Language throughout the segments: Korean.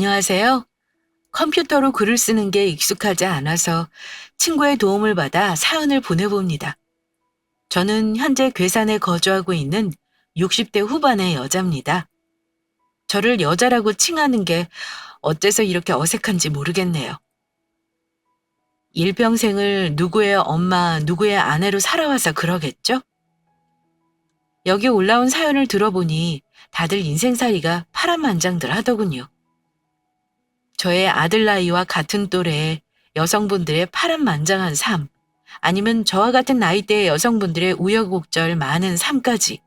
안녕하세요. 컴퓨터로 글을 쓰는 게 익숙하지 않아서 친구의 도움을 받아 사연을 보내봅니다. 저는 현재 괴산에 거주하고 있는 60대 후반의 여자입니다. 저를 여자라고 칭하는 게 어째서 이렇게 어색한지 모르겠네요. 일평생을 누구의 엄마, 누구의 아내로 살아와서 그러겠죠? 여기 올라온 사연을 들어보니 다들 인생살이가 파란만장들 하더군요. 저의 아들 나이와 같은 또래의 여성분들의 파란만장한 삶, 아니면 저와 같은 나이대의 여성분들의 우여곡절 많은 삶까지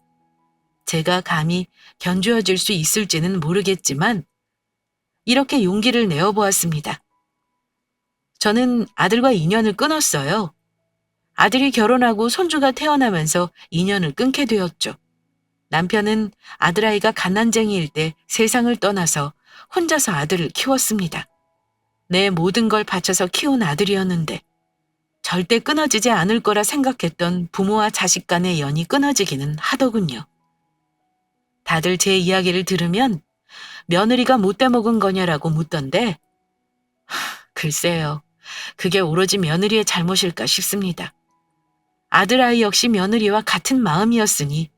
제가 감히 견주어질 수 있을지는 모르겠지만 이렇게 용기를 내어보았습니다. 저는 아들과 인연을 끊었어요. 아들이 결혼하고 손주가 태어나면서 인연을 끊게 되었죠. 남편은 아들아이가 갓난쟁이일 때 세상을 떠나서 혼자서 아들을 키웠습니다. 내 모든 걸 바쳐서 키운 아들이었는데 절대 끊어지지 않을 거라 생각했던 부모와 자식 간의 연이 끊어지기는 하더군요. 다들 제 이야기를 들으면 며느리가 못돼 먹은 거냐라고 묻던데 글쎄요. 그게 오로지 며느리의 잘못일까 싶습니다. 아들아이 역시 며느리와 같은 마음이었으니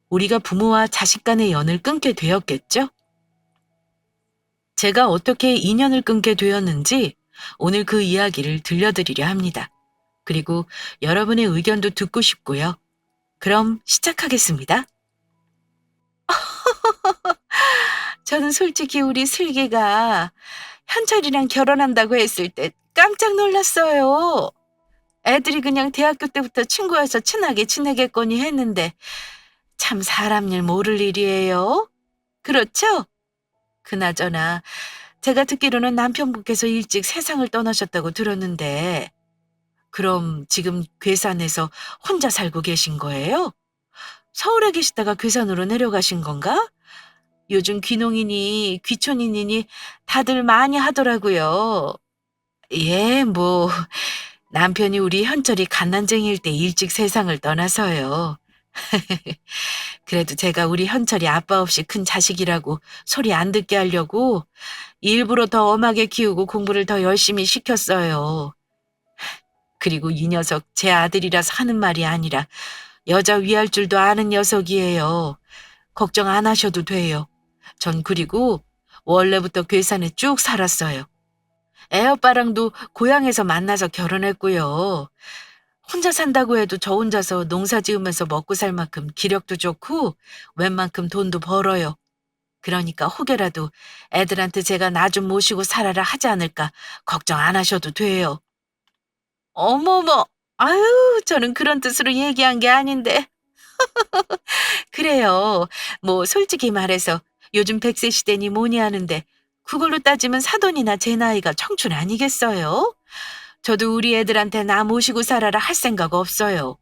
우리가 부모와 자식 간의 연을 끊게 되었겠죠? 제가 어떻게 인연을 끊게 되었는지 오늘 그 이야기를 들려드리려 합니다. 그리고 여러분의 의견도 듣고 싶고요. 그럼 시작하겠습니다. 저는 솔직히 우리 슬기가 현철이랑 결혼한다고 했을 때 깜짝 놀랐어요. 애들이 그냥 대학교 때부터 친구여서 친하게 지내겠거니 했는데 참 사람 일 모를 일이에요. 그렇죠? 그나저나 제가 듣기로는 남편분께서 일찍 세상을 떠나셨다고 들었는데 그럼 지금 괴산에서 혼자 살고 계신 거예요? 서울에 계시다가 괴산으로 내려가신 건가? 요즘 귀농이니 귀촌이니 다들 많이 하더라고요. 예, 뭐 남편이 우리 현철이 갓난쟁이일 때 일찍 세상을 떠나서요. 그래도 제가 우리 현철이 아빠 없이 큰 자식이라고 소리 안 듣게 하려고 일부러 더 엄하게 키우고 공부를 더 열심히 시켰어요. 그리고 이 녀석 제 아들이라서 하는 말이 아니라 여자 위할 줄도 아는 녀석이에요. 걱정 안 하셔도 돼요. 전 그리고 원래부터 괴산에 쭉 살았어요. 애오빠랑도 고향에서 만나서 결혼했고요. 혼자 산다고 해도 저 혼자서 농사 지으면서 먹고 살 만큼 기력도 좋고 웬만큼 돈도 벌어요. 그러니까 혹여라도 애들한테 제가 나 좀 모시고 살아라 하지 않을까 걱정 안 하셔도 돼요. 어머머, 아유, 저는 그런 뜻으로 얘기한 게 아닌데. 그래요. 뭐 솔직히 말해서 요즘 100세 시대니 뭐니 하는데 그걸로 따지면 사돈이나 제 나이가 청춘 아니겠어요? 저도 우리 애들한테 나 모시고 살아라 할 생각 없어요.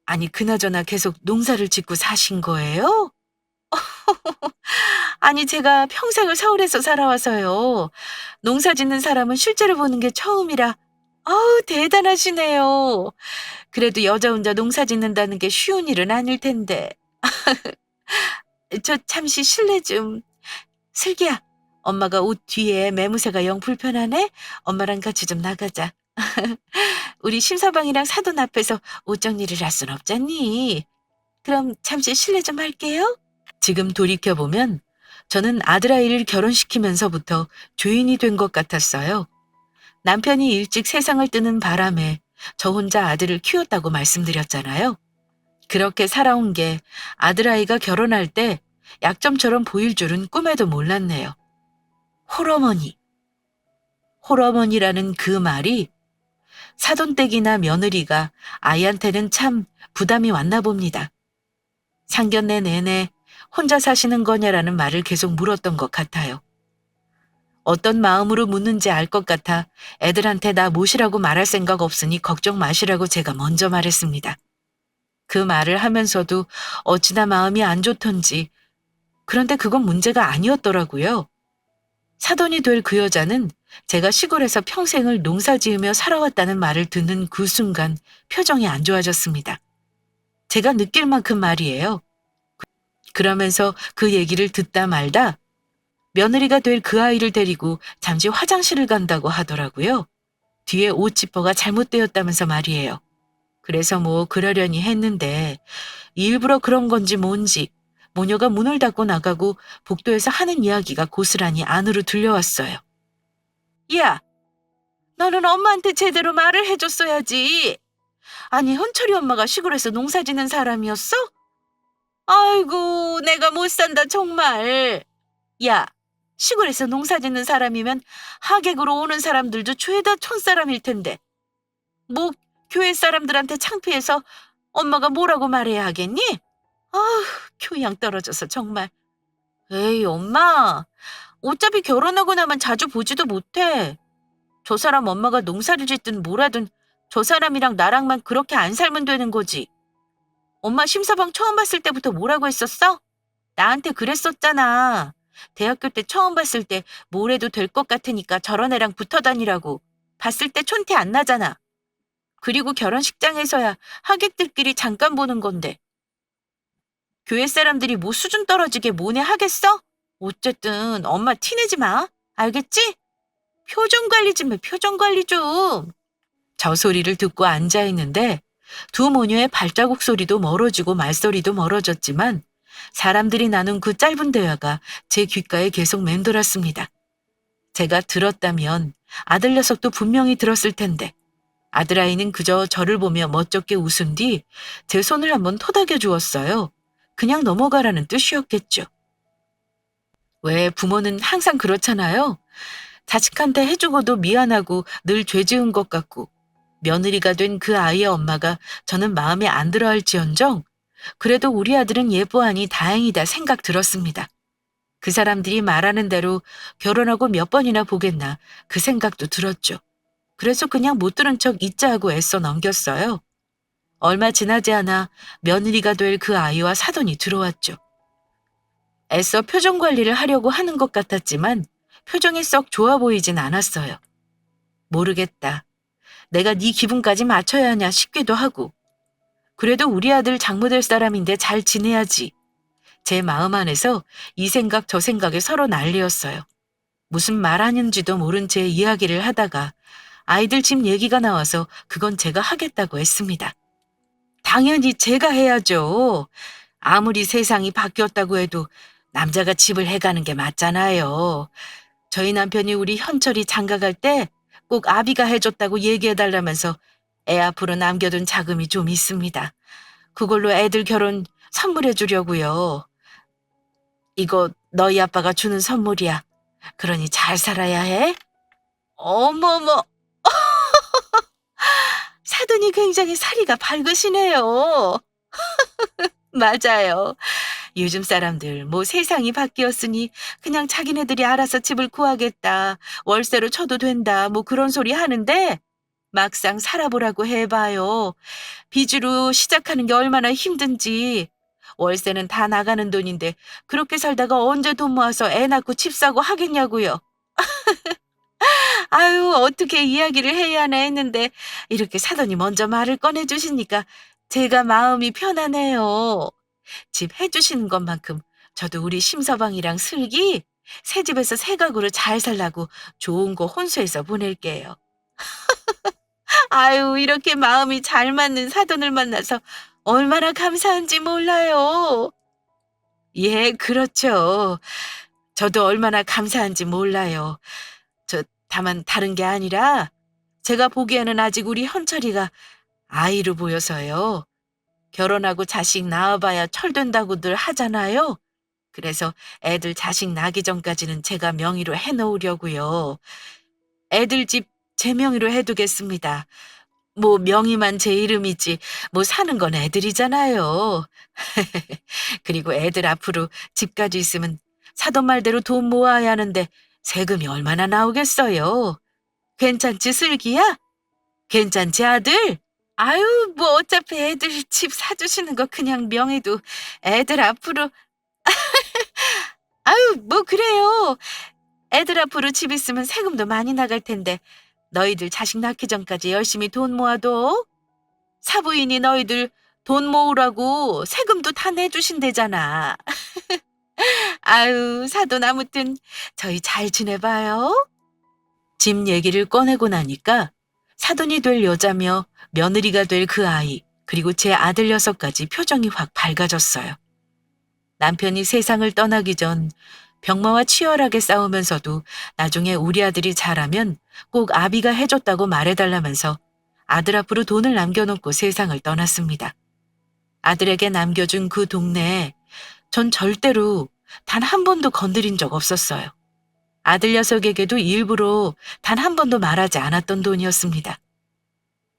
아니 그나저나 계속 농사를 짓고 사신 거예요? 아니 제가 평생을 서울에서 살아와서요. 농사 짓는 사람은 실제로 보는 게 처음이라 아우 대단하시네요. 그래도 여자 혼자 농사 짓는다는 게 쉬운 일은 아닐 텐데. 저 잠시 실례 좀. 슬기야, 엄마가 옷 뒤에 매무새가 영 불편하네? 엄마랑 같이 좀 나가자. 우리 심서방이랑 사돈 앞에서 옷 정리를 할 순 없잖니. 그럼 잠시 실례 좀 할게요. 지금 돌이켜보면 저는 아들아이를 결혼시키면서부터 죄인이 된 것 같았어요. 남편이 일찍 세상을 뜨는 바람에 저 혼자 아들을 키웠다고 말씀드렸잖아요. 그렇게 살아온 게 아들아이가 결혼할 때 약점처럼 보일 줄은 꿈에도 몰랐네요. 홀어머니. 홀어머니라는 그 말이 사돈댁이나 며느리가 아이한테는 참 부담이 왔나 봅니다. 상견례 내내 혼자 사시는 거냐라는 말을 계속 물었던 것 같아요. 어떤 마음으로 묻는지 알 것 같아 애들한테 나 모시라고 말할 생각 없으니 걱정 마시라고 제가 먼저 말했습니다. 그 말을 하면서도 어찌나 마음이 안 좋던지 그런데 그건 문제가 아니었더라고요. 사돈이 될 그 여자는 제가 시골에서 평생을 농사 지으며 살아왔다는 말을 듣는 그 순간 표정이 안 좋아졌습니다. 제가 느낄 만큼 말이에요. 그러면서 그 얘기를 듣다 말다 며느리가 될 그 아이를 데리고 잠시 화장실을 간다고 하더라고요. 뒤에 옷 지퍼가 잘못되었다면서 말이에요. 그래서 뭐 그러려니 했는데 일부러 그런 건지 뭔지 모녀가 문을 닫고 나가고 복도에서 하는 이야기가 고스란히 안으로 들려왔어요. 야, 너는 엄마한테 제대로 말을 해줬어야지. 아니, 현철이 엄마가 시골에서 농사 짓는 사람이었어? 아이고, 내가 못 산다, 정말. 야, 시골에서 농사 짓는 사람이면 하객으로 오는 사람들도 죄다 촌사람일 텐데. 뭐, 교회 사람들한테 창피해서 엄마가 뭐라고 말해야 하겠니? 아휴, 교양 떨어져서 정말. 에이, 엄마. 어차피 결혼하고 나면 자주 보지도 못해. 저 사람 엄마가 농사를 짓든 뭐라든 저 사람이랑 나랑만 그렇게 안 살면 되는 거지. 엄마 심사방 처음 봤을 때부터 뭐라고 했었어? 나한테 그랬었잖아. 대학교 때 처음 봤을 때 뭘 해도 될 것 같으니까 저런 애랑 붙어 다니라고. 봤을 때 촌티 안 나잖아. 그리고 결혼식장에서야 하객들끼리 잠깐 보는 건데. 교회 사람들이 뭐 수준 떨어지게 뭐네 하겠어? 어쨌든 엄마 티내지 마. 알겠지? 표정 관리 좀 해, 표정 관리 좀. 저 소리를 듣고 앉아 있는데 두 모녀의 발자국 소리도 멀어지고 말소리도 멀어졌지만 사람들이 나눈 그 짧은 대화가 제 귓가에 계속 맴돌았습니다. 제가 들었다면 아들 녀석도 분명히 들었을 텐데 아들아이는 그저 저를 보며 멋쩍게 웃은 뒤 제 손을 한번 토닥여 주었어요. 그냥 넘어가라는 뜻이었겠죠. 왜 부모는 항상 그렇잖아요. 자식한테 해주고도 미안하고 늘 죄 지은 것 같고 며느리가 된 그 아이의 엄마가 저는 마음에 안 들어 할지언정 그래도 우리 아들은 예뻐하니 다행이다 생각 들었습니다. 그 사람들이 말하는 대로 결혼하고 몇 번이나 보겠나 그 생각도 들었죠. 그래서 그냥 못 들은 척 잊자 하고 애써 넘겼어요. 얼마 지나지 않아 며느리가 될 그 아이와 사돈이 들어왔죠. 애써 표정 관리를 하려고 하는 것 같았지만 표정이 썩 좋아 보이진 않았어요. 모르겠다. 내가 네 기분까지 맞춰야 하냐 싶기도 하고. 그래도 우리 아들 장모 될 사람인데 잘 지내야지. 제 마음 안에서 이 생각 저 생각에 서로 난리였어요. 무슨 말하는지도 모른 채 이야기를 하다가 아이들 집 얘기가 나와서 그건 제가 하겠다고 했습니다. 당연히 제가 해야죠. 아무리 세상이 바뀌었다고 해도 남자가 집을 해가는 게 맞잖아요. 저희 남편이 우리 현철이 장가갈 때 꼭 아비가 해줬다고 얘기해달라면서 애 앞으로 남겨둔 자금이 좀 있습니다. 그걸로 애들 결혼 선물해 주려고요. 이거 너희 아빠가 주는 선물이야. 그러니 잘 살아야 해. 어머머, 사돈이 굉장히 사리가 밝으시네요. 맞아요. 요즘 사람들 뭐 세상이 바뀌었으니 그냥 자기네들이 알아서 집을 구하겠다. 월세로 쳐도 된다. 뭐 그런 소리 하는데 막상 살아보라고 해봐요. 빚으로 시작하는 게 얼마나 힘든지. 월세는 다 나가는 돈인데 그렇게 살다가 언제 돈 모아서 애 낳고 집 사고 하겠냐고요. 아유, 어떻게 이야기를 해야 하나 했는데 이렇게 사돈이 먼저 말을 꺼내주시니까 제가 마음이 편하네요. 집 해주시는 것만큼 저도 우리 심서방이랑 슬기 새 집에서 새 가구로 잘 살라고 좋은 거 혼수해서 보낼게요. 아유, 이렇게 마음이 잘 맞는 사돈을 만나서 얼마나 감사한지 몰라요. 예, 그렇죠. 저도 얼마나 감사한지 몰라요. 다만 다른 게 아니라 제가 보기에는 아직 우리 현철이가 아이로 보여서요. 결혼하고 자식 낳아봐야 철된다고들 하잖아요. 그래서 애들 자식 낳기 전까지는 제가 명의로 해놓으려고요. 애들 집 제 명의로 해두겠습니다. 뭐 명의만 제 이름이지 뭐 사는 건 애들이잖아요. 그리고 애들 앞으로 집까지 있으면 사돈 말대로 돈 모아야 하는데 세금이 얼마나 나오겠어요. 괜찮지 슬기야? 괜찮지 아들? 아유, 뭐 어차피 애들 집 사주시는 거 그냥 명의도 애들 앞으로. 아유, 뭐 그래요. 애들 앞으로 집 있으면 세금도 많이 나갈 텐데 너희들 자식 낳기 전까지 열심히 돈 모아둬. 사부인이 너희들 돈 모으라고 세금도 다 내주신대잖아. 아유, 사돈 아무튼 저희 잘 지내봐요. 집 얘기를 꺼내고 나니까 사돈이 될 여자며 며느리가 될 그 아이, 그리고 제 아들 녀석까지 표정이 확 밝아졌어요. 남편이 세상을 떠나기 전 병마와 치열하게 싸우면서도 나중에 우리 아들이 자라면 꼭 아비가 해줬다고 말해달라면서 아들 앞으로 돈을 남겨놓고 세상을 떠났습니다. 아들에게 남겨준 그 동네에 전 절대로 단 한 번도 건드린 적 없었어요. 아들 녀석에게도 일부러 단 한 번도 말하지 않았던 돈이었습니다.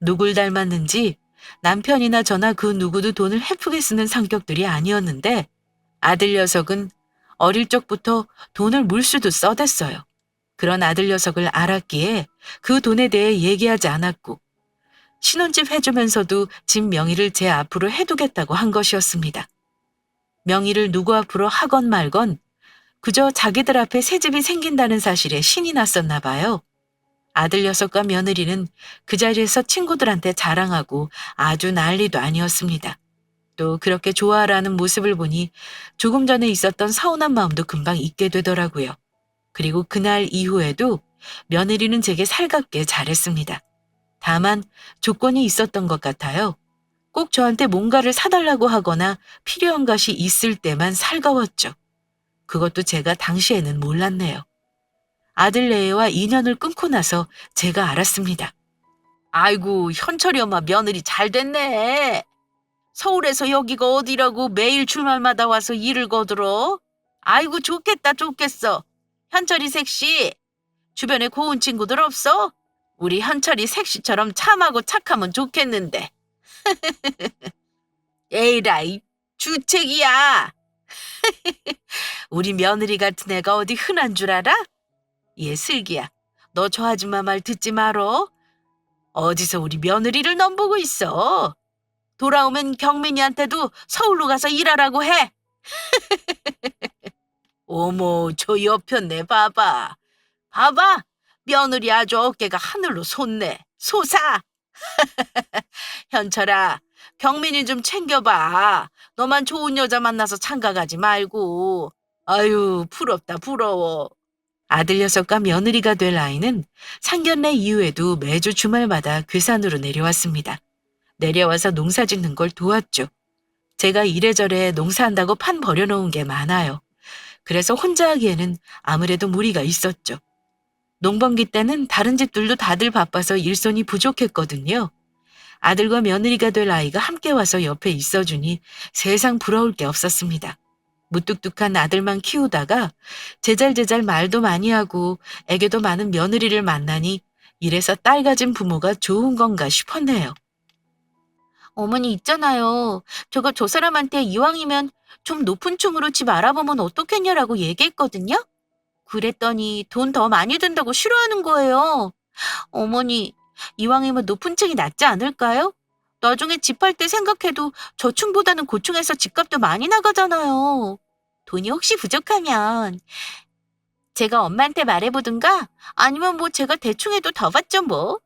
누굴 닮았는지 남편이나 저나 그 누구도 돈을 헤프게 쓰는 성격들이 아니었는데 아들 녀석은 어릴 적부터 돈을 물수도 써댔어요. 그런 아들 녀석을 알았기에 그 돈에 대해 얘기하지 않았고 신혼집 해주면서도 집 명의를 제 앞으로 해두겠다고 한 것이었습니다. 명의를 누구 앞으로 하건 말건 그저 자기들 앞에 새 집이 생긴다는 사실에 신이 났었나 봐요. 아들 녀석과 며느리는 그 자리에서 친구들한테 자랑하고 아주 난리도 아니었습니다. 또 그렇게 좋아하라는 모습을 보니 조금 전에 있었던 서운한 마음도 금방 잊게 되더라고요. 그리고 그날 이후에도 며느리는 제게 살갑게 잘했습니다. 다만 조건이 있었던 것 같아요. 꼭 저한테 뭔가를 사달라고 하거나 필요한 것이 있을 때만 살가웠죠. 그것도 제가 당시에는 몰랐네요. 아들 내외와 인연을 끊고 나서 제가 알았습니다. 아이고, 현철이 엄마 며느리 잘 됐네. 서울에서 여기가 어디라고 매일 주말마다 와서 일을 거들어? 아이고, 좋겠다, 좋겠어. 현철이 색시, 주변에 고운 친구들 없어? 우리 현철이 색시처럼 참하고 착하면 좋겠는데. 에이라이, 주책이야. 우리 며느리 같은 애가 어디 흔한 줄 알아? 얘 슬기야, 너 저 아줌마 말 듣지 말어. 어디서 우리 며느리를 넘보고 있어. 돌아오면 경민이한테도 서울로 가서 일하라고 해. 어머, 저 옆편네 봐봐. 봐봐, 며느리 아주 어깨가 하늘로 솟네. 솟아. 현철아, 경민이 좀 챙겨봐. 너만 좋은 여자 만나서 장가가지 말고. 아유, 부럽다, 부러워. 아들 녀석과 며느리가 될 아이는 상견례 이후에도 매주 주말마다 괴산으로 내려왔습니다. 내려와서 농사 짓는 걸 도왔죠. 제가 이래저래 농사한다고 판 버려놓은 게 많아요. 그래서 혼자 하기에는 아무래도 무리가 있었죠. 농번기 때는 다른 집들도 다들 바빠서 일손이 부족했거든요. 아들과 며느리가 될 아이가 함께 와서 옆에 있어주니 세상 부러울 게 없었습니다. 무뚝뚝한 아들만 키우다가 제잘제잘 말도 많이 하고 애교도 많은 며느리를 만나니 이래서 딸 가진 부모가 좋은 건가 싶었네요. 어머니 있잖아요. 제가 저 사람한테 이왕이면 좀 높은 층으로 집 알아보면 어떻겠냐라고 얘기했거든요. 그랬더니 돈 더 많이 든다고 싫어하는 거예요. 어머니, 이왕이면 높은 층이 낫지 않을까요? 나중에 집 할 때 생각해도 저층보다는 고층에서 집값도 많이 나가잖아요. 돈이 혹시 부족하면 제가 엄마한테 말해보든가 아니면 뭐 제가 대충 해도 더 받죠 뭐.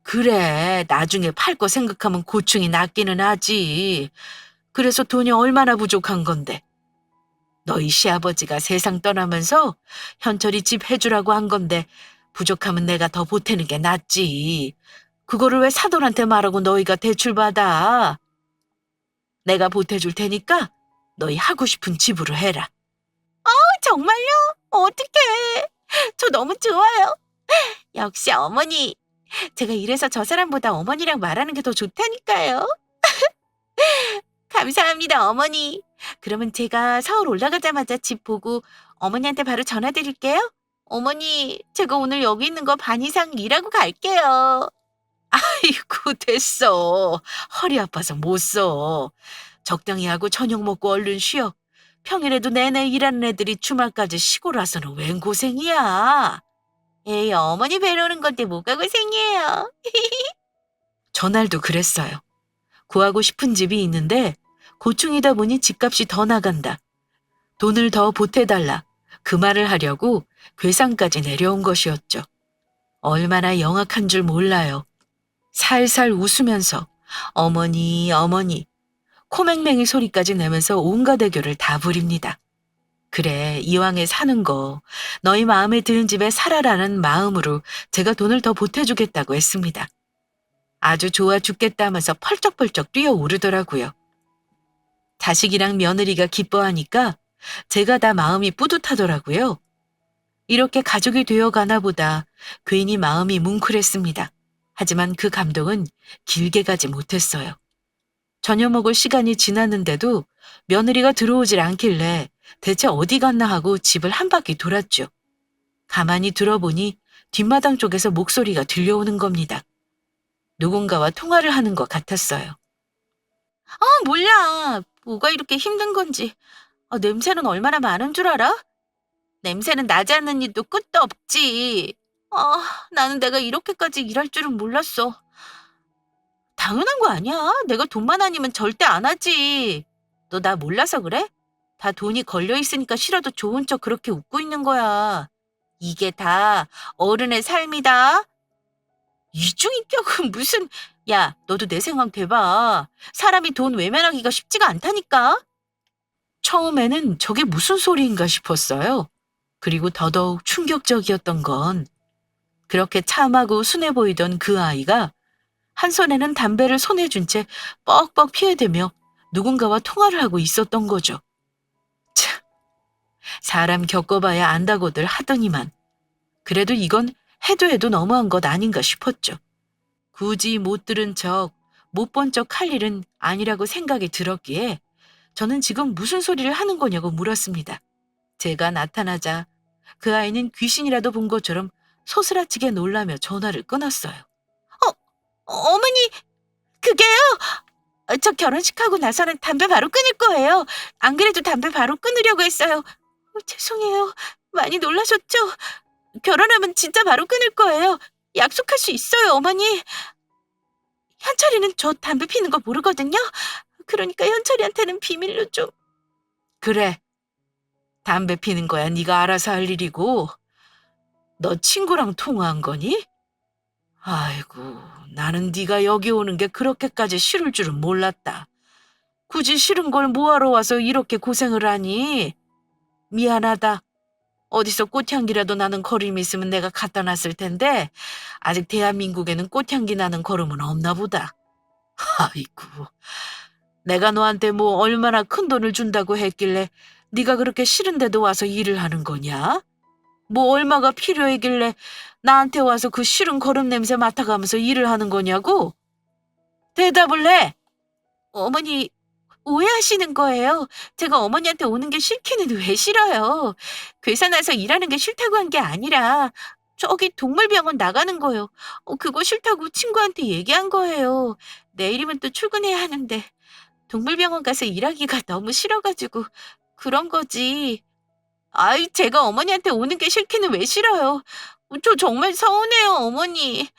그래, 나중에 팔 거 생각하면 고충이 낫기는 하지. 그래서 돈이 얼마나 부족한 건데. 너희 시아버지가 세상 떠나면서 현철이 집 해주라고 한 건데 부족하면 내가 더 보태는 게 낫지. 그거를 왜 사돈한테 말하고 너희가 대출받아. 내가 보태줄 테니까 너희 하고 싶은 집으로 해라. 정말요? 어떡해. 저 너무 좋아요. 역시 어머니. 제가 이래서 저 사람보다 어머니랑 말하는 게 더 좋다니까요. 감사합니다, 어머니. 그러면 제가 서울 올라가자마자 집 보고 어머니한테 바로 전화 드릴게요. 어머니, 제가 오늘 여기 있는 거 반 이상 일하고 갈게요. 아이고, 됐어. 허리 아파서 못 써. 적당히 하고 저녁 먹고 얼른 쉬어. 평일에도 내내 일하는 애들이 주말까지 시골 와서는 웬 고생이야. 에이, 어머니 뵈러오는 건데 뭐가 고생이에요. 전날도 그랬어요. 구하고 싶은 집이 있는데 고충이다 보니 집값이 더 나간다. 돈을 더 보태달라. 그 말을 하려고 괴산까지 내려온 것이었죠. 얼마나 영악한 줄 몰라요. 살살 웃으면서 어머니, 어머니, 코맹맹이 소리까지 내면서 온갖 애교를 다 부립니다. 그래, 이왕에 사는 거 너희 마음에 드는 집에 살아라는 마음으로 제가 돈을 더 보태주겠다고 했습니다. 아주 좋아 죽겠다 하면서 펄쩍펄쩍 뛰어오르더라고요. 자식이랑 며느리가 기뻐하니까 제가 다 마음이 뿌듯하더라고요. 이렇게 가족이 되어 가나 보다 괜히 마음이 뭉클했습니다. 하지만 그 감동은 길게 가지 못했어요. 저녁 먹을 시간이 지났는데도 며느리가 들어오질 않길래 대체 어디 갔나 하고 집을 한 바퀴 돌았죠. 가만히 들어보니 뒷마당 쪽에서 목소리가 들려오는 겁니다. 누군가와 통화를 하는 것 같았어요. 몰라. 뭐가 이렇게 힘든 건지. 냄새는 얼마나 많은 줄 알아? 냄새는 나지 않는 일도 끝도 없지. 나는 내가 이렇게까지 일할 줄은 몰랐어. 당연한 거 아니야. 내가 돈만 아니면 절대 안 하지. 너 나 몰라서 그래? 다 돈이 걸려 있으니까 싫어도 좋은 척 그렇게 웃고 있는 거야. 이게 다 어른의 삶이다. 이중인격은 무슨, 야, 너도 내 생각 돼봐. 사람이 돈 외면하기가 쉽지가 않다니까. 처음에는 저게 무슨 소리인가 싶었어요. 그리고 더더욱 충격적이었던 건 그렇게 참하고 순해 보이던 그 아이가 한 손에는 담배를 손에 쥔 채 뻑뻑 피해대며 누군가와 통화를 하고 있었던 거죠. 참, 사람 겪어봐야 안다고들 하더니만 그래도 이건 해도 해도 너무한 것 아닌가 싶었죠. 굳이 못 들은 척, 못 본 척 할 일은 아니라고 생각이 들었기에 저는 지금 무슨 소리를 하는 거냐고 물었습니다. 제가 나타나자 그 아이는 귀신이라도 본 것처럼 소스라치게 놀라며 전화를 끊었어요. 어머니, 그게요? 저 결혼식하고 나서는 담배 바로 끊을 거예요. 안 그래도 담배 바로 끊으려고 했어요. 죄송해요. 많이 놀라셨죠? 결혼하면 진짜 바로 끊을 거예요. 약속할 수 있어요, 어머니. 현철이는 저 담배 피는 거 모르거든요. 그러니까 현철이한테는 비밀로 좀. 그래. 담배 피는 거야 네가 알아서 할 일이고. 너 친구랑 통화한 거니? 아이고, 나는 네가 여기 오는 게 그렇게까지 싫을 줄은 몰랐다. 굳이 싫은 걸 뭐하러 와서 이렇게 고생을 하니? 미안하다. 어디서 꽃향기라도 나는 거름이 있으면 내가 갖다 놨을 텐데 아직 대한민국에는 꽃향기 나는 거름은 없나 보다. 아이고, 내가 너한테 뭐 얼마나 큰 돈을 준다고 했길래 네가 그렇게 싫은데도 와서 일을 하는 거냐? 뭐 얼마가 필요했길래 나한테 와서 그 싫은 거름 냄새 맡아가면서 일을 하는 거냐고? 대답을 해. 어머니, 오해하시는 거예요. 제가 어머니한테 오는 게 싫기는 왜 싫어요. 괴산해서 일하는 게 싫다고 한 게 아니라 저기 동물병원 나가는 거요. 그거 싫다고 친구한테 얘기한 거예요. 내일이면 또 출근해야 하는데 동물병원 가서 일하기가 너무 싫어가지고 그런 거지. 아이, 제가 어머니한테 오는 게 싫기는 왜 싫어요. 저 정말 서운해요, 어머니.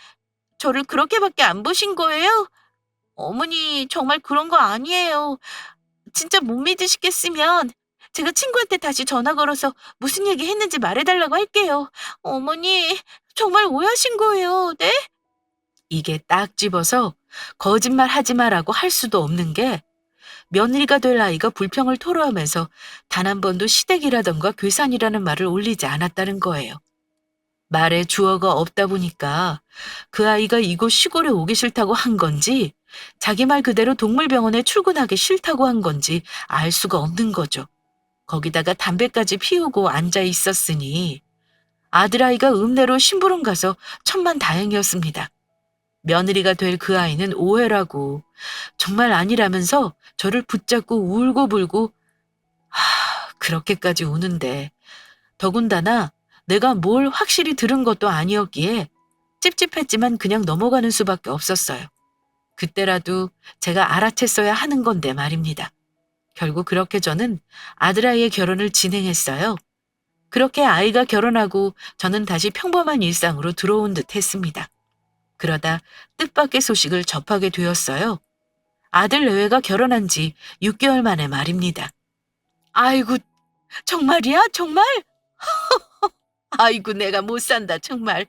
저를 그렇게밖에 안 보신 거예요? 어머니, 정말 그런 거 아니에요. 진짜 못 믿으시겠으면 제가 친구한테 다시 전화 걸어서 무슨 얘기 했는지 말해달라고 할게요. 어머니, 정말 오해하신 거예요. 네? 이게 딱 집어서 거짓말 하지 마라고 할 수도 없는 게 며느리가 될 아이가 불평을 토로하면서 단 한 번도 시댁이라던가 괴산이라는 말을 올리지 않았다는 거예요. 말에 주어가 없다 보니까 그 아이가 이곳 시골에 오기 싫다고 한 건지 자기 말 그대로 동물병원에 출근하기 싫다고 한 건지 알 수가 없는 거죠. 거기다가 담배까지 피우고 앉아 있었으니 아들아이가 읍내로 심부름 가서 천만다행이었습니다. 며느리가 될 그 아이는 오해라고 정말 아니라면서 저를 붙잡고 울고불고 그렇게까지 우는데 더군다나 내가 뭘 확실히 들은 것도 아니었기에 찝찝했지만 그냥 넘어가는 수밖에 없었어요. 그때라도 제가 알아챘어야 하는 건데 말입니다. 결국 그렇게 저는 아들아이의 결혼을 진행했어요. 그렇게 아이가 결혼하고 저는 다시 평범한 일상으로 들어온 듯 했습니다. 그러다 뜻밖의 소식을 접하게 되었어요. 아들 내외가 결혼한 지 6개월 만에 말입니다. 아이고, 정말이야? 정말? 아이고, 내가 못 산다, 정말.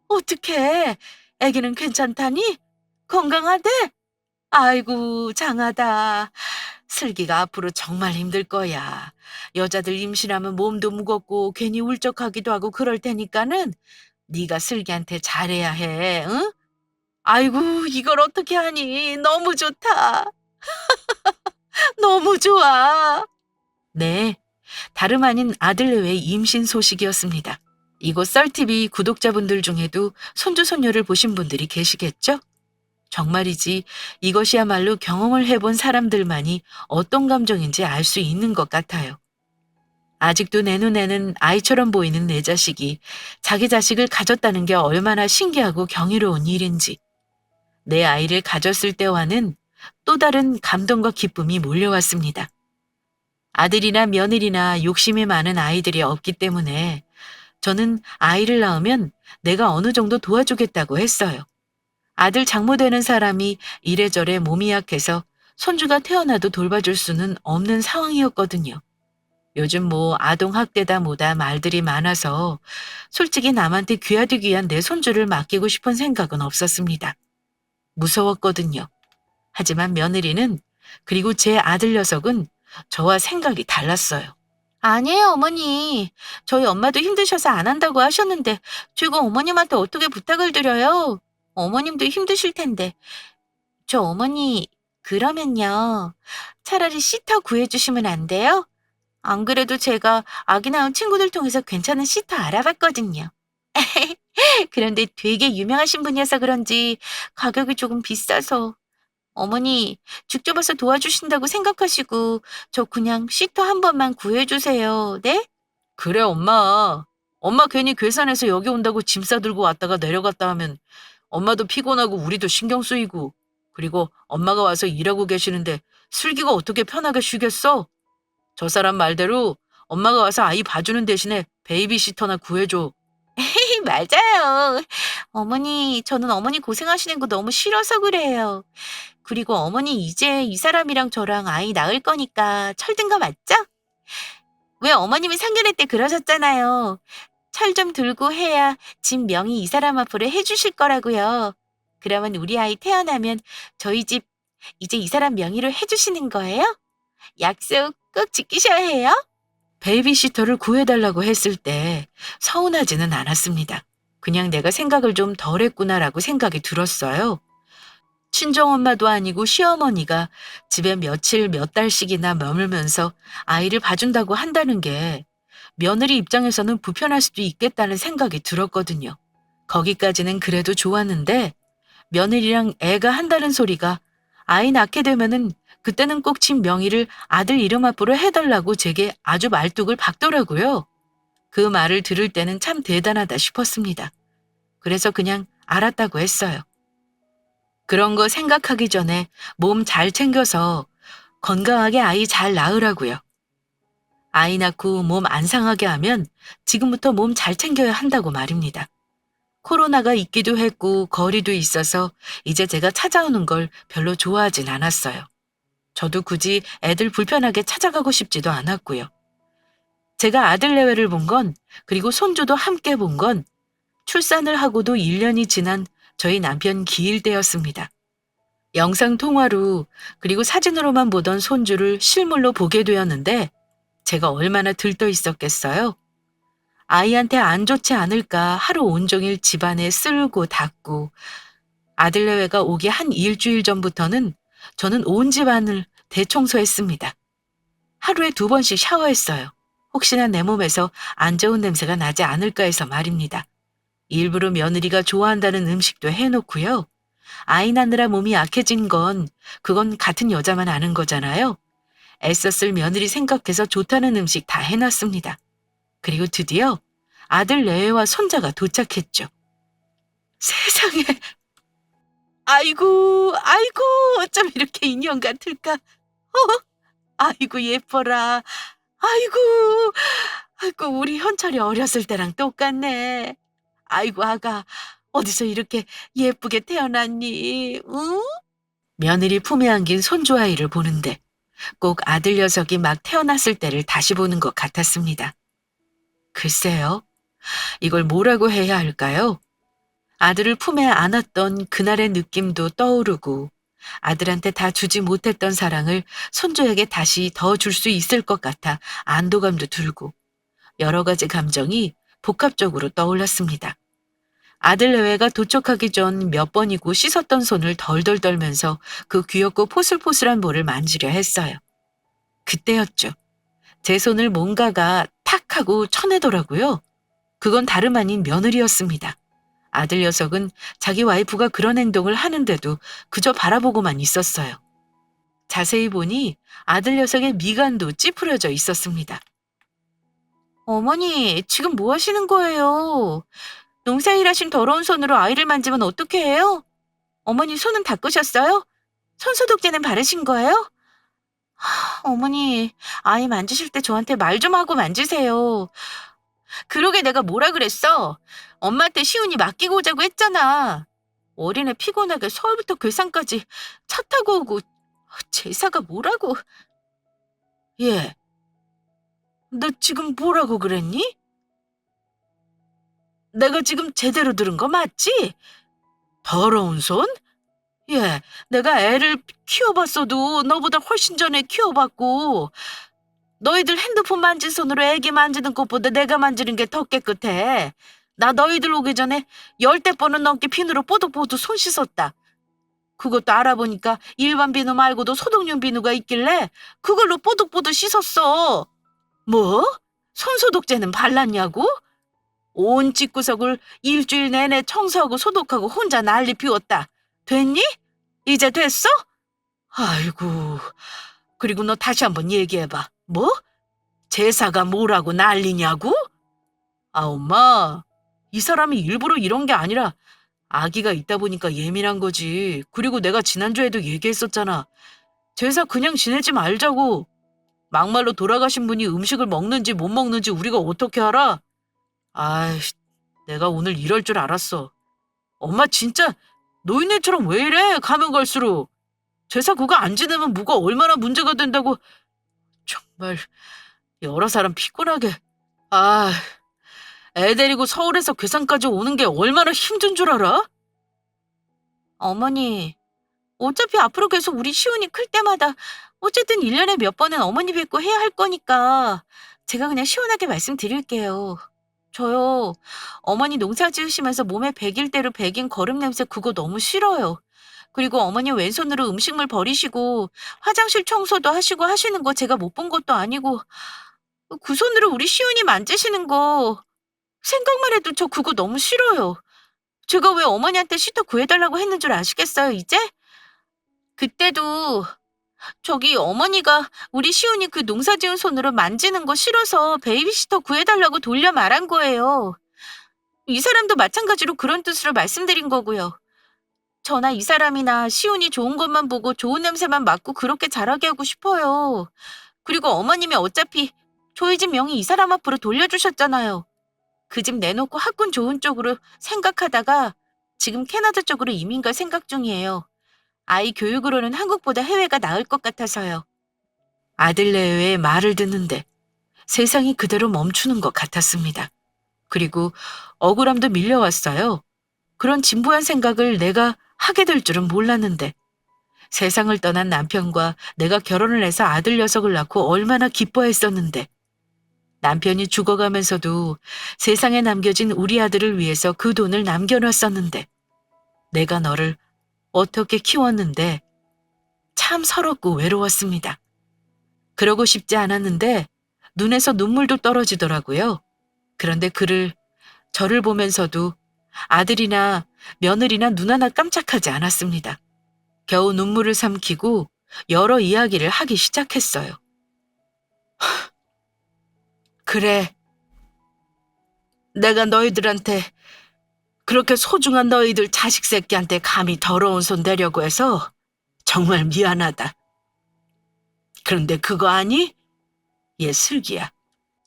어떡해. 애기는 괜찮다니? 건강하대? 아이고, 장하다. 슬기가 앞으로 정말 힘들 거야. 여자들 임신하면 몸도 무겁고 괜히 울적하기도 하고 그럴 테니까는 네가 슬기한테 잘해야 해, 응? 아이고, 이걸 어떻게 하니? 너무 좋다. 너무 좋아. 네, 다름 아닌 아들내외 임신 소식이었습니다. 이곳 썰TV 구독자분들 중에도 손주 손녀를 보신 분들이 계시겠죠? 정말이지 이것이야말로 경험을 해본 사람들만이 어떤 감정인지 알 수 있는 것 같아요. 아직도 내 눈에는 아이처럼 보이는 내 자식이 자기 자식을 가졌다는 게 얼마나 신기하고 경이로운 일인지, 내 아이를 가졌을 때와는 또 다른 감동과 기쁨이 몰려왔습니다. 아들이나 며느리나 욕심이 많은 아이들이 없기 때문에 저는 아이를 낳으면 내가 어느 정도 도와주겠다고 했어요. 아들 장모 되는 사람이 이래저래 몸이 약해서 손주가 태어나도 돌봐줄 수는 없는 상황이었거든요. 요즘 뭐 아동학대다 뭐다 말들이 많아서 솔직히 남한테 귀하디 귀한 내 손주를 맡기고 싶은 생각은 없었습니다. 무서웠거든요. 하지만 며느리는, 그리고 제 아들 녀석은 저와 생각이 달랐어요. 아니에요, 어머니. 저희 엄마도 힘드셔서 안 한다고 하셨는데 제가 어머님한테 어떻게 부탁을 드려요? 어머님도 힘드실 텐데. 저 어머니, 그러면요. 차라리 시터 구해주시면 안 돼요? 안 그래도 제가 아기 낳은 친구들 통해서 괜찮은 시터 알아봤거든요. 그런데 되게 유명하신 분이어서 그런지 가격이 조금 비싸서. 어머니, 직접 와서 도와주신다고 생각하시고 저 그냥 시터 한 번만 구해주세요. 네? 그래, 엄마. 엄마 괜히 괴산해서 여기 온다고 짐 싸들고 왔다가 내려갔다 하면 엄마도 피곤하고 우리도 신경 쓰이고, 그리고 엄마가 와서 일하고 계시는데 슬기가 어떻게 편하게 쉬겠어? 저 사람 말대로 엄마가 와서 아이 봐주는 대신에 베이비시터나 구해줘. 맞아요. 어머니, 저는 어머니 고생하시는 거 너무 싫어서 그래요. 그리고 어머니 이제 이 사람이랑 저랑 아이 낳을 거니까 철든 거 맞죠? 왜 어머님이 상견례 때 그러셨잖아요. 철 좀 들고 해야 집 명의 이 사람 앞으로 해주실 거라고요. 그러면 우리 아이 태어나면 저희 집 이제 이 사람 명의로 해주시는 거예요? 약속 꼭 지키셔야 해요. 베이비시터를 구해달라고 했을 때 서운하지는 않았습니다. 그냥 내가 생각을 좀 덜 했구나라고 생각이 들었어요. 친정엄마도 아니고 시어머니가 집에 며칠 몇 달씩이나 머물면서 아이를 봐준다고 한다는 게 며느리 입장에서는 불편할 수도 있겠다는 생각이 들었거든요. 거기까지는 그래도 좋았는데 며느리랑 애가 한다는 소리가 아이 낳게 되면은 그때는 꼭 집 명의를 아들 이름 앞으로 해달라고 제게 아주 말뚝을 박더라고요. 그 말을 들을 때는 참 대단하다 싶었습니다. 그래서 그냥 알았다고 했어요. 그런 거 생각하기 전에 몸 잘 챙겨서 건강하게 아이 잘 낳으라고요. 아이 낳고 몸 안 상하게 하면 지금부터 몸 잘 챙겨야 한다고 말입니다. 코로나가 있기도 했고 거리도 있어서 이제 제가 찾아오는 걸 별로 좋아하진 않았어요. 저도 굳이 애들 불편하게 찾아가고 싶지도 않았고요. 제가 아들 내외를 본 건, 그리고 손주도 함께 본 건 출산을 하고도 1년이 지난 저희 남편 기일 때였습니다. 영상 통화로 그리고 사진으로만 보던 손주를 실물로 보게 되었는데 제가 얼마나 들떠 있었겠어요. 아이한테 안 좋지 않을까 하루 온종일 집안에 쓸고 닦고, 아들내외가 오기 한 일주일 전부터는 저는 온 집안을 대청소했습니다. 하루에 2번씩 샤워했어요. 혹시나 내 몸에서 안 좋은 냄새가 나지 않을까 해서 말입니다. 일부러 며느리가 좋아한다는 음식도 해놓고요. 아이 낳느라 몸이 약해진 건 그건 같은 여자만 아는 거잖아요. 애썼을 며느리 생각해서 좋다는 음식 다 해놨습니다. 그리고 드디어 아들 내외와 손자가 도착했죠. 세상에, 아이고, 아이고, 어쩜 이렇게 인형 같을까? 아이고, 예뻐라. 아이고, 아이고, 우리 현철이 어렸을 때랑 똑같네. 아이고, 아가, 어디서 이렇게 예쁘게 태어났니? 응? 며느리 품에 안긴 손주 아이를 보는데 꼭 아들 녀석이 막 태어났을 때를 다시 보는 것 같았습니다. 글쎄요, 이걸 뭐라고 해야 할까요? 아들을 품에 안았던 그날의 느낌도 떠오르고 아들한테 다 주지 못했던 사랑을 손주에게 다시 더 줄 수 있을 것 같아 안도감도 들고 여러 가지 감정이 복합적으로 떠올랐습니다. 아들 내외가 도착하기 전 몇 번이고 씻었던 손을 덜덜 떨면서 그 귀엽고 포슬포슬한 볼을 만지려 했어요. 그때였죠. 제 손을 뭔가가 탁 하고 쳐내더라고요. 그건 다름 아닌 며느리였습니다. 아들 녀석은 자기 와이프가 그런 행동을 하는데도 그저 바라보고만 있었어요. 자세히 보니 아들 녀석의 미간도 찌푸려져 있었습니다. 어머니, 지금 뭐 하시는 거예요? 농사일하신 더러운 손으로 아이를 만지면 어떻게 해요? 어머니 손은 닦으셨어요? 손소독제는 바르신 거예요? 어머니, 아이 만지실 때 저한테 말 좀 하고 만지세요. 그러게 내가 뭐라 그랬어? 엄마한테 시훈이 맡기고 오자고 했잖아. 어린애 피곤하게 서울부터 괴산까지 차 타고 오고 제사가 뭐라고. 얘, 너 지금 뭐라고 그랬니? 내가 지금 제대로 들은 거 맞지? 더러운 손? 예, 내가 애를 키워봤어도 너보다 훨씬 전에 키워봤고 너희들 핸드폰 만진 손으로 애기 만지는 것보다 내가 만지는 게 더 깨끗해. 나 너희들 오기 전에 10대 번은 넘게 비누로 뽀득뽀득 손 씻었다. 그것도 알아보니까 일반 비누 말고도 소독용 비누가 있길래 그걸로 뽀득뽀득 씻었어. 뭐? 손소독제는 발랐냐고? 온 집구석을 일주일 내내 청소하고 소독하고 혼자 난리 피웠다. 됐니? 이제 됐어? 아이고, 그리고 너 다시 한번 얘기해봐. 뭐? 제사가 뭐라고 난리냐고? 아, 엄마, 이 사람이 일부러 이런 게 아니라 아기가 있다 보니까 예민한 거지. 그리고 내가 지난주에도 얘기했었잖아. 제사 그냥 지내지 말자고. 막말로 돌아가신 분이 음식을 먹는지 못 먹는지 우리가 어떻게 알아? 아이, 내가 오늘 이럴 줄 알았어. 엄마 진짜 노인네처럼 왜 이래? 가면 갈수록. 제사 그거 안 지내면 뭐가 얼마나 문제가 된다고. 정말 여러 사람 피곤하게. 아, 애 데리고 서울에서 괴산까지 오는 게 얼마나 힘든 줄 알아? 어머니, 어차피 앞으로 계속 우리 시훈이 클 때마다 어쨌든 1년에 몇 번은 어머니 뵙고 해야 할 거니까 제가 그냥 시원하게 말씀드릴게요. 저요, 어머니 농사 지으시면서 몸에 백일대로 백인 거름 냄새 그거 너무 싫어요. 그리고 어머니 왼손으로 음식물 버리시고 화장실 청소도 하시고 하시는 거 제가 못 본 것도 아니고 그 손으로 우리 시훈이 만지시는 거 생각만 해도 저 그거 너무 싫어요. 제가 왜 어머니한테 시터 구해달라고 했는 줄 아시겠어요, 이제? 그때도 저기 어머니가 우리 시훈이 그 농사 지은 손으로 만지는 거 싫어서 베이비시터 구해달라고 돌려 말한 거예요. 이 사람도 마찬가지로 그런 뜻으로 말씀드린 거고요. 저나 이 사람이나 시훈이 좋은 것만 보고 좋은 냄새만 맡고 그렇게 자라게 하고 싶어요. 그리고 어머님이 어차피 저희 집 명의 이 사람 앞으로 돌려주셨잖아요. 그 집 내놓고 학군 좋은 쪽으로 생각하다가 지금 캐나다 쪽으로 이민 갈 생각 중이에요. 아이 교육으로는 한국보다 해외가 나을 것 같아서요. 아들 내외의 말을 듣는데 세상이 그대로 멈추는 것 같았습니다. 그리고 억울함도 밀려왔어요. 그런 진부한 생각을 내가 하게 될 줄은 몰랐는데 세상을 떠난 남편과 내가 결혼을 해서 아들 녀석을 낳고 얼마나 기뻐했었는데 남편이 죽어가면서도 세상에 남겨진 우리 아들을 위해서 그 돈을 남겨놨었는데 내가 너를 어떻게 키웠는데 참 서럽고 외로웠습니다. 그러고 싶지 않았는데 눈에서 눈물도 떨어지더라고요. 그런데 저를 보면서도 아들이나 며느리나 눈 하나 깜짝하지 않았습니다. 겨우 눈물을 삼키고 여러 이야기를 하기 시작했어요. 그래, 내가 너희들한테 그렇게 소중한 너희들 자식 새끼한테 감히 더러운 손 대려고 해서 정말 미안하다. 그런데 그거 아니? 얘 슬기야.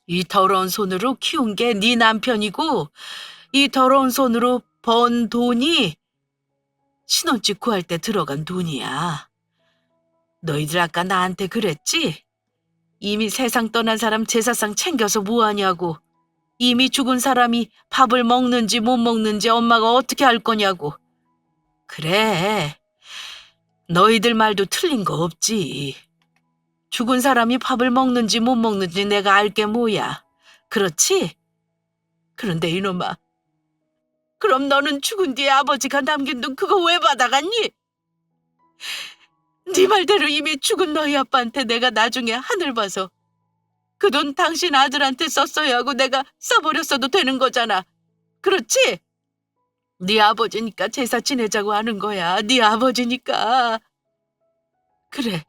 이 더러운 손으로 키운 게 네 남편이고 이 더러운 손으로 번 돈이 신혼집 구할 때 들어간 돈이야. 너희들 아까 나한테 그랬지? 이미 세상 떠난 사람 제사상 챙겨서 뭐하냐고. 이미 죽은 사람이 밥을 먹는지 못 먹는지 엄마가 어떻게 알 거냐고. 그래. 너희들 말도 틀린 거 없지. 죽은 사람이 밥을 먹는지 못 먹는지 내가 알게 뭐야. 그렇지? 그런데 이놈아, 그럼 너는 죽은 뒤에 아버지가 남긴 돈 그거 왜 받아갔니? 네 말대로 이미 죽은 너희 아빠한테 내가 나중에 하늘 봐서 그 돈 당신 아들한테 썼어야 하고 내가 써버렸어도 되는 거잖아. 그렇지? 네 아버지니까 제사 지내자고 하는 거야. 네 아버지니까. 그래,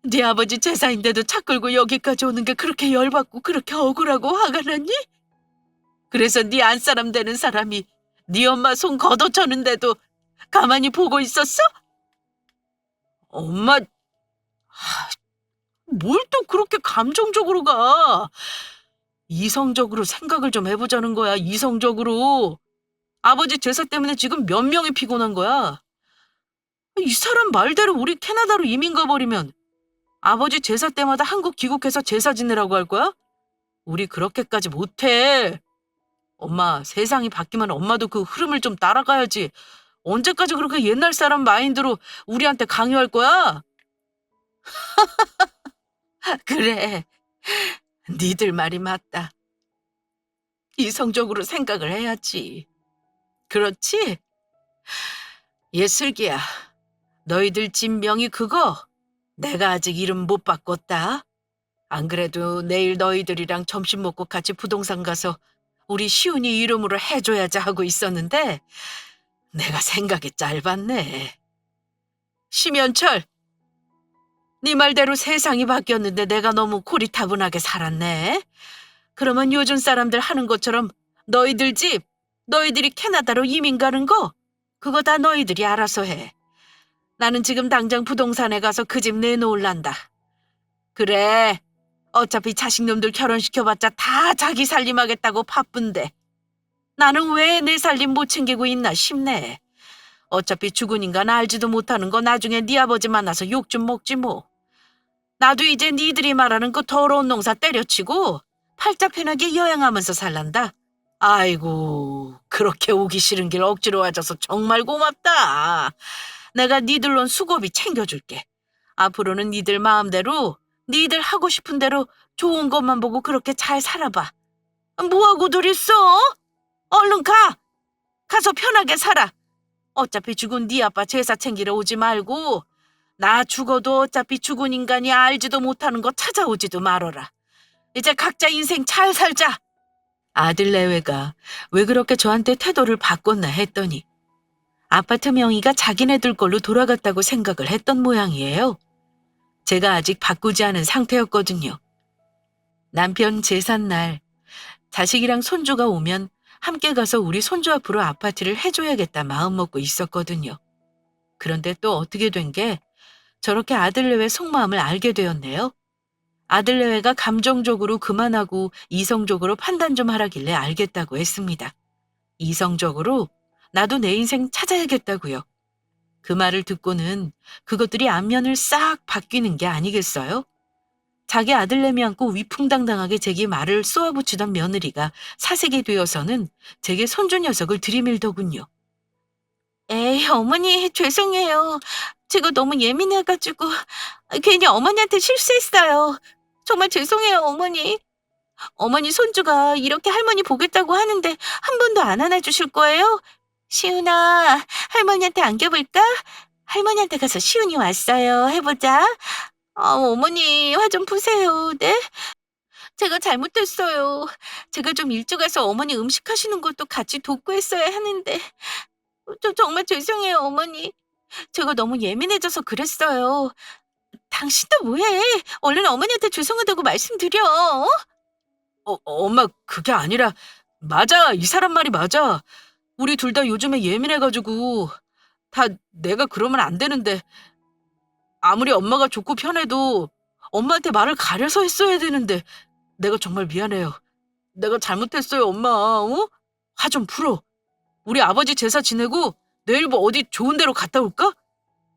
네 아버지 제사인데도 차 끌고 여기까지 오는 게 그렇게 열받고 그렇게 억울하고 화가 났니? 그래서 네 안사람 되는 사람이 네 엄마 손 걷어차는데도 가만히 보고 있었어? 엄마, 뭘 또 그렇게 감정적으로 가? 이성적으로 생각을 좀 해보자는 거야, 이성적으로. 아버지 제사 때문에 지금 몇 명이 피곤한 거야? 이 사람 말대로 우리 캐나다로 이민 가버리면 아버지 제사 때마다 한국 귀국해서 제사 지내라고 할 거야? 우리 그렇게까지 못해. 엄마, 세상이 바뀌면 엄마도 그 흐름을 좀 따라가야지. 언제까지 그렇게 옛날 사람 마인드로 우리한테 강요할 거야? 그래, 니들 말이 맞다. 이성적으로 생각을 해야지. 그렇지? 예슬기야, 너희들 집 명의 그거 내가 아직 이름 못 바꿨다. 안 그래도 내일 너희들이랑 점심 먹고 같이 부동산 가서 우리 시훈이 이름으로 해줘야지 하고 있었는데 내가 생각이 짧았네. 심연철, 네 말대로 세상이 바뀌었는데 내가 너무 고리타분하게 살았네. 그러면 요즘 사람들 하는 것처럼 너희들 집, 너희들이 캐나다로 이민 가는 거 그거 다 너희들이 알아서 해. 나는 지금 당장 부동산에 가서 그 집 내놓을란다. 그래, 어차피 자식놈들 결혼시켜봤자 다 자기 살림하겠다고 바쁜데 나는 왜 내 살림 못 챙기고 있나 싶네. 어차피 죽은 인간 알지도 못하는 거 나중에 네 아버지 만나서 욕 좀 먹지 뭐. 나도 이제 니들이 말하는 그 더러운 농사 때려치고 팔자 편하게 여행하면서 살란다. 아이고, 그렇게 오기 싫은 길 억지로 와줘서 정말 고맙다. 내가 니들론 수고비 챙겨줄게. 앞으로는 니들 마음대로 니들 하고 싶은 대로 좋은 것만 보고 그렇게 잘 살아봐. 뭐하고들 있어? 얼른 가! 가서 편하게 살아. 어차피 죽은 네 아빠 제사 챙기러 오지 말고 나 죽어도 어차피 죽은 인간이 알지도 못하는 거 찾아오지도 말어라. 이제 각자 인생 잘 살자. 아들 내외가 왜 그렇게 저한테 태도를 바꿨나 했더니 아파트 명의가 자기네들 걸로 돌아갔다고 생각을 했던 모양이에요. 제가 아직 바꾸지 않은 상태였거든요. 남편 제삿날 자식이랑 손주가 오면 함께 가서 우리 손주 앞으로 아파트를 해줘야겠다 마음먹고 있었거든요. 그런데 또 어떻게 된 게 저렇게 아들내외 속마음을 알게 되었네요. 아들내외가 감정적으로 그만하고 이성적으로 판단 좀 하라길래 알겠다고 했습니다. 이성적으로 나도 내 인생 찾아야겠다고요. 그 말을 듣고는 그것들이 안면을 싹 바뀌는 게 아니겠어요? 자기 아들내미 안고 위풍당당하게 제게 말을 쏘아붙이던 며느리가 사색이 되어서는 제게 손주 녀석을 들이밀더군요. 에이, 어머니, 죄송해요. 제가 너무 예민해가지고 괜히 어머니한테 실수했어요. 정말 죄송해요, 어머니. 어머니 손주가 이렇게 할머니 보겠다고 하는데 한 번도 안 안아주실 거예요? 시훈아, 할머니한테 안겨볼까? 할머니한테 가서 시훈이 왔어요. 해보자. 어머니, 화 좀 푸세요. 네? 제가 잘못했어요. 제가 좀 일찍 와서 어머니 음식 하시는 것도 같이 돕고 했어야 하는데. 저 정말 죄송해요, 어머니. 제가 너무 예민해져서 그랬어요. 당신도 뭐해? 얼른 어머니한테 죄송하다고 말씀드려. 어? 엄마, 그게 아니라 맞아. 이 사람 말이 맞아. 우리 둘 다 요즘에 예민해가지고 다 내가 그러면 안 되는데 아무리 엄마가 좋고 편해도 엄마한테 말을 가려서 했어야 되는데 내가 정말 미안해요. 내가 잘못했어요, 엄마. 어? 화 좀 풀어. 우리 아버지 제사 지내고 내일 뭐 어디 좋은 데로 갔다 올까?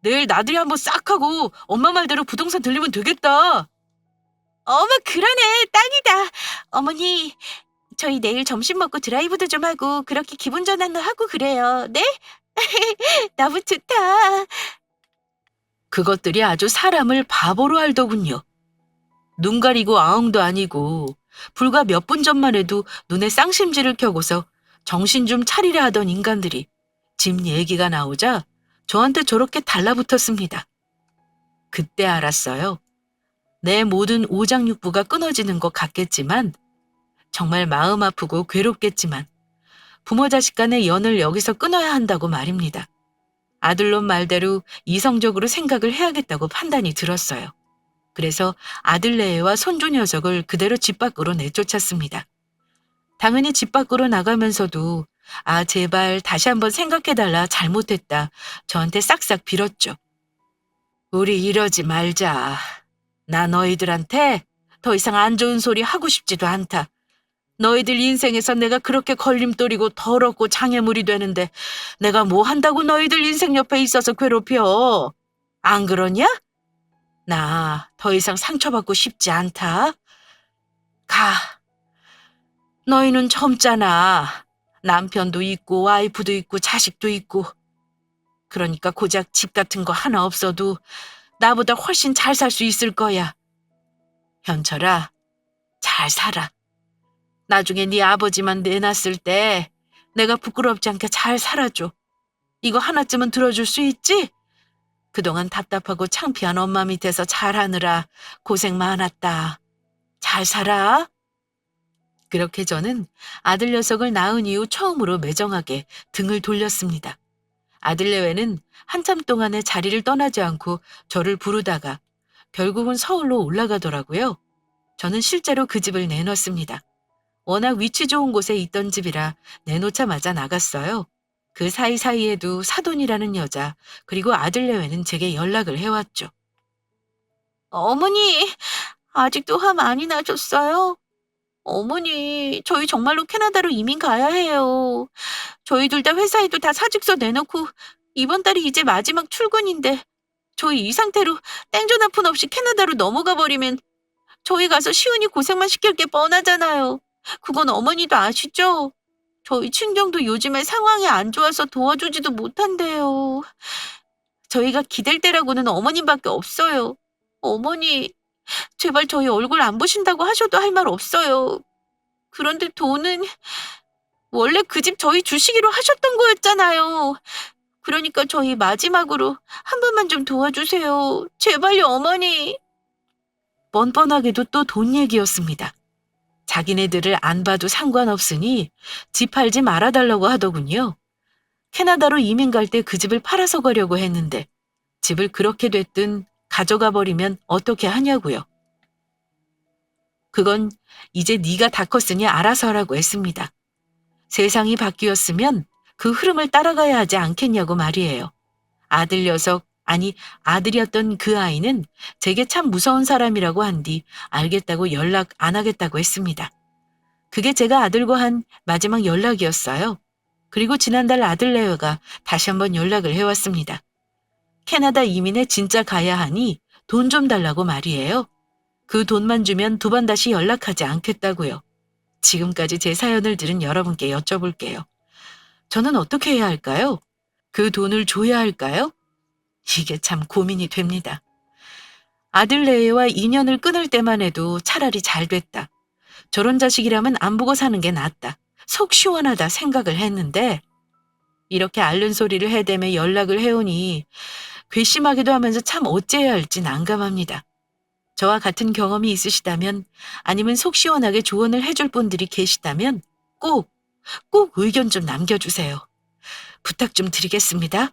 내일 나들이 한번 싹 하고 엄마 말대로 부동산 들리면 되겠다. 어머, 그러네. 딱이다. 어머니, 저희 내일 점심 먹고 드라이브도 좀 하고 그렇게 기분 전환도 하고 그래요. 네? 너무 좋다. 그것들이 아주 사람을 바보로 알더군요. 눈 가리고 아웅도 아니고 불과 몇 분 전만 해도 눈에 쌍심지를 켜고서 정신 좀 차리려 하던 인간들이 집 얘기가 나오자 저한테 저렇게 달라붙었습니다. 그때 알았어요. 내 모든 오장육부가 끊어지는 것 같겠지만 정말 마음 아프고 괴롭겠지만 부모 자식 간의 연을 여기서 끊어야 한다고 말입니다. 아들놈 말대로 이성적으로 생각을 해야겠다고 판단이 들었어요. 그래서 아들내외와 손주 녀석을 그대로 집 밖으로 내쫓았습니다. 당연히 집 밖으로 나가면서도 아 제발 다시 한번 생각해달라 잘못했다 저한테 싹싹 빌었죠. 우리 이러지 말자. 나 너희들한테 더 이상 안 좋은 소리 하고 싶지도 않다. 너희들 인생에서 내가 그렇게 걸림돌이고 더럽고 장애물이 되는데 내가 뭐 한다고 너희들 인생 옆에 있어서 괴롭혀. 안 그러냐? 나 더 이상 상처받고 싶지 않다. 가. 너희는 젊잖아. 남편도 있고 와이프도 있고 자식도 있고. 그러니까 고작 집 같은 거 하나 없어도 나보다 훨씬 잘 살 수 있을 거야. 현철아, 잘 살아. 나중에 네 아버지만 내놨을 때 내가 부끄럽지 않게 잘 살아줘. 이거 하나쯤은 들어줄 수 있지? 그동안 답답하고 창피한 엄마 밑에서 잘하느라 고생 많았다. 잘 살아. 그렇게 저는 아들 녀석을 낳은 이후 처음으로 매정하게 등을 돌렸습니다. 아들내외는 한참 동안의 자리를 떠나지 않고 저를 부르다가 결국은 서울로 올라가더라고요. 저는 실제로 그 집을 내놓습니다. 워낙 위치 좋은 곳에 있던 집이라 내놓자마자 나갔어요. 그 사이사이에도 사돈이라는 여자 그리고 아들내외는 제게 연락을 해왔죠. 어머니, 아직도 화 많이 나셨어요? 어머니, 저희 정말로 캐나다로 이민 가야 해요. 저희 둘 다 회사에도 다 사직서 내놓고 이번 달이 이제 마지막 출근인데 저희 이 상태로 땡전 한 푼 없이 캐나다로 넘어가 버리면 저희 가서 시은이 고생만 시킬 게 뻔하잖아요. 그건 어머니도 아시죠? 저희 친정도 요즘에 상황이 안 좋아서 도와주지도 못한대요. 저희가 기댈 때라고는 어머님밖에 없어요. 어머니, 제발 저희 얼굴 안 보신다고 하셔도 할 말 없어요. 그런데 돈은 원래 그 집 저희 주시기로 하셨던 거였잖아요. 그러니까 저희 마지막으로 한 번만 좀 도와주세요. 제발요, 어머니. 뻔뻔하게도 또 돈 얘기였습니다. 자기네들을 안 봐도 상관없으니 집 팔지 말아달라고 하더군요. 캐나다로 이민 갈 때 그 집을 팔아서 가려고 했는데 집을 그렇게 됐든 가져가 버리면 어떻게 하냐고요. 그건 이제 네가 다 컸으니 알아서 하라고 했습니다. 세상이 바뀌었으면 그 흐름을 따라가야 하지 않겠냐고 말이에요. 아들 녀석, 아니 아들이었던 그 아이는 제게 참 무서운 사람이라고 한 뒤 알겠다고 연락 안 하겠다고 했습니다. 그게 제가 아들과 한 마지막 연락이었어요. 그리고 지난달 아들내외가 다시 한번 연락을 해왔습니다. 캐나다 이민에 진짜 가야 하니 돈 좀 달라고 말이에요. 그 돈만 주면 두 번 다시 연락하지 않겠다고요. 지금까지 제 사연을 들은 여러분께 여쭤볼게요. 저는 어떻게 해야 할까요? 그 돈을 줘야 할까요? 이게 참 고민이 됩니다. 아들내외와 인연을 끊을 때만 해도 차라리 잘 됐다. 저런 자식이라면 안 보고 사는 게 낫다. 속 시원하다 생각을 했는데 이렇게 앓는 소리를 해대며 연락을 해오니 괘씸하기도 하면서 참 어째야 할지 난감합니다. 저와 같은 경험이 있으시다면 아니면 속 시원하게 조언을 해줄 분들이 계시다면 꼭 의견 좀 남겨주세요. 부탁 좀 드리겠습니다.